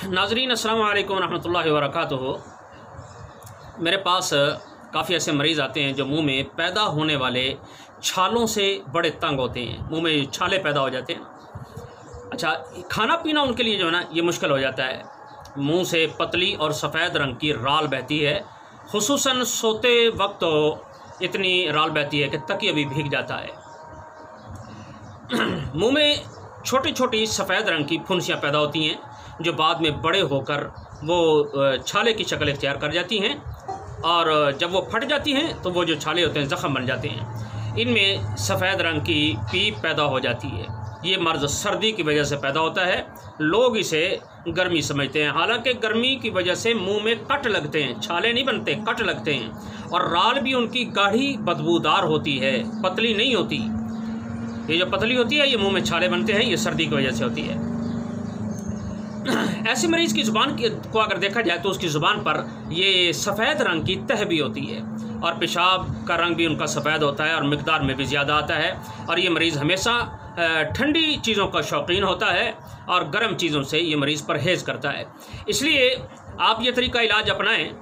नाज़रीन अस्सलाम वालेकुम रहमतुल्लाहि व बरकातुहू। मेरे पास काफ़ी ऐसे मरीज़ आते हैं जो मुंह में पैदा होने वाले छालों से बड़े तंग होते हैं, मुंह में छाले पैदा हो जाते हैं। अच्छा, खाना पीना उनके लिए जो है ना ये मुश्किल हो जाता है। मुंह से पतली और सफ़ेद रंग की राल बहती है, खुसूसन सोते वक्त तो इतनी राल बहती है कि तकिया भी भीग जाता है। मुंह में छोटी छोटी सफ़ेद रंग की फुंसियाँ पैदा होती हैं जो बाद में बड़े होकर वो छाले की शक्ल इख्तियार कर जाती हैं, और जब वो फट जाती हैं तो वो जो छाले होते हैं ज़ख़म बन जाते हैं। इनमें सफ़ेद रंग की पीप पैदा हो जाती है। ये मर्ज़ सर्दी की वजह से पैदा होता है। लोग इसे गर्मी समझते हैं, हालांकि गर्मी की वजह से मुंह में कट लगते हैं, छाले नहीं बनते, कट लगते हैं। और राल भी उनकी गाढ़ी बदबूदार होती है, पतली नहीं होती। ये जो पतली होती है ये मुंह में छाले बनते हैं, ये सर्दी की वजह से होती है। ऐसे मरीज़ की ज़ुबान को अगर देखा जाए तो उसकी ज़ुबान पर ये सफ़ेद रंग की तह भी होती है, और पेशाब का रंग भी उनका सफ़ेद होता है और मिकदार में भी ज़्यादा आता है। और ये मरीज़ हमेशा ठंडी चीज़ों का शौकीन होता है और गर्म चीज़ों से ये मरीज़ परहेज़ करता है। इसलिए आप ये तरीका इलाज अपनाएं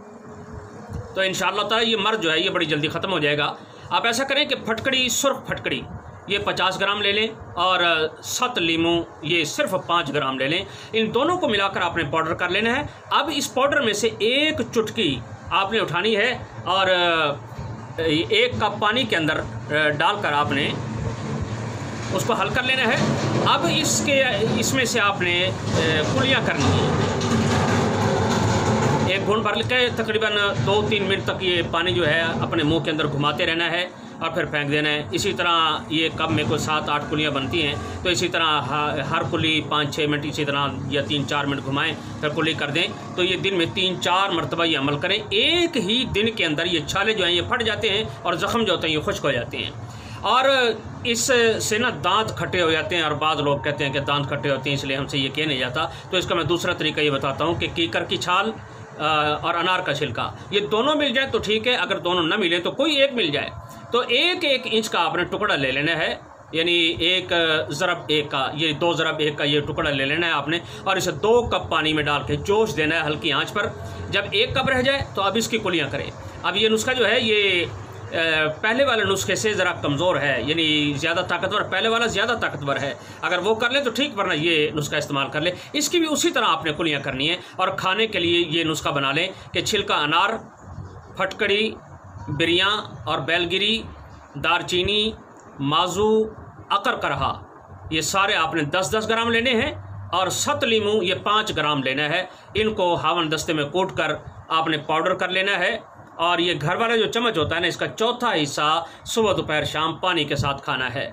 तो इंशाअल्लाह ताला ये मर्ज़ जो है ये बड़ी जल्दी ख़त्म हो जाएगा। आप ऐसा करें कि फटकड़ी, सुर्ख फटकड़ी ये 50 ग्राम ले लें, और 7 लीमू ये सिर्फ 5 ग्राम ले लें। इन दोनों को मिलाकर आपने पाउडर कर लेना है। अब इस पाउडर में से एक चुटकी आपने उठानी है और 1 कप पानी के अंदर डालकर आपने उसको हल कर लेना है। अब इसमें से आपने कुलियाँ करनी है। एक घूंट भर के तकरीबन 2-3 मिनट तक ये पानी जो है अपने मुंह के अंदर घुमाते रहना है और फिर फेंक देना है। इसी तरह ये कप में कोई 7-8 कुलियाँ बनती हैं, तो इसी तरह हर कुली 5-6 मिनट इसी तरह या 3-4 मिनट घुमाएं, फिर कुली कर दें। तो ये दिन में 3-4 मरतबा ये अमल करें। एक ही दिन के अंदर ये छाले जो हैं ये फट जाते हैं और ज़ख़म जो होते हैं ये खुश्क हो जाते हैं। और इससे ना दांत खट्टे हो जाते हैं, और बाद लोग कहते हैं कि दांत खट्टे होते हैं इसलिए हमसे ये किया नहीं जाता। तो इसका मैं दूसरा तरीका ये बताता हूँ कि कीकर की छाल और अनार का छिलका ये दोनों मिल जाए तो ठीक है, अगर दोनों न मिले तो कोई एक मिल जाए तो 1-1 इंच का आपने टुकड़ा ले लेना है, यानी 1 ज़रब 1 का, ये 2 ज़रब 1 का ये टुकड़ा ले लेना है आपने, और इसे 2 कप पानी में डाल के जोश देना है हल्की आंच पर। जब 1 कप रह जाए तो अब इसकी कुलियाँ करें। अब ये नुस्खा जो है ये पहले वाले नुस्खे से ज़रा कमज़ोर है, यानी ज़्यादा ताकतवर, पहले वाला ज़्यादा ताकतवर है। अगर वो कर ले तो ठीक, वरना ये नुस्खा इस्तेमाल कर ले। इसकी भी उसी तरह आपने कुलियाँ करनी है। और खाने के लिए ये नुस्खा बना लें कि छिलका अनार, फटकड़ी, बिरियाँ और बैलगिरी, दारचीनी, माजू, अकरकरहा ये सारे आपने 10-10 ग्राम लेने हैं, और 7 लीमू ये 5 ग्राम लेना है। इनको हावन दस्ते में कूट कर आपने पाउडर कर लेना है। और ये घर वाला जो चम्मच होता है ना, इसका चौथा हिस्सा सुबह दोपहर शाम पानी के साथ खाना है।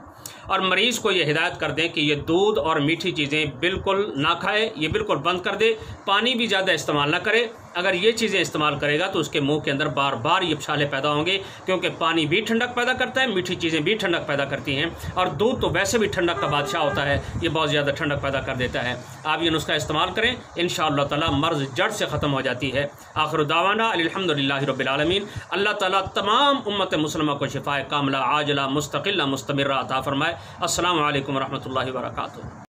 और मरीज़ को ये हिदायत कर दें कि ये दूध और मीठी चीज़ें बिल्कुल ना खाए, ये बिल्कुल बंद कर दे। पानी भी ज़्यादा इस्तेमाल ना करे। अगर ये चीज़ें इस्तेमाल करेगा तो उसके मुंह के अंदर बार बार ये छाले पैदा होंगे, क्योंकि पानी भी ठंडक पैदा करता है, मीठी चीज़ें भी ठंडक पैदा करती हैं, और दूध तो वैसे भी ठंडक का बादशाह होता है, ये बहुत ज़्यादा ठंडक पैदा कर देता है। आप ये नुस्खा इस्तेमाल करें, इंशाअल्लाह ताला मर्ज़ जड़ से ख़त्म हो जाती है। आखिर दावाना अल्हम्दुलिल्लाहि रब्बिल आलमीन। अल्लाह ताला तमाम उम्मत मुस्लिमा को शिफाए कामिला आजिला मुस्तकिल्ला मुस्तमिर्रा अता फरमाए। अस्सलामु अलैकुम रहमतुल्लाहि व बरकातुहू।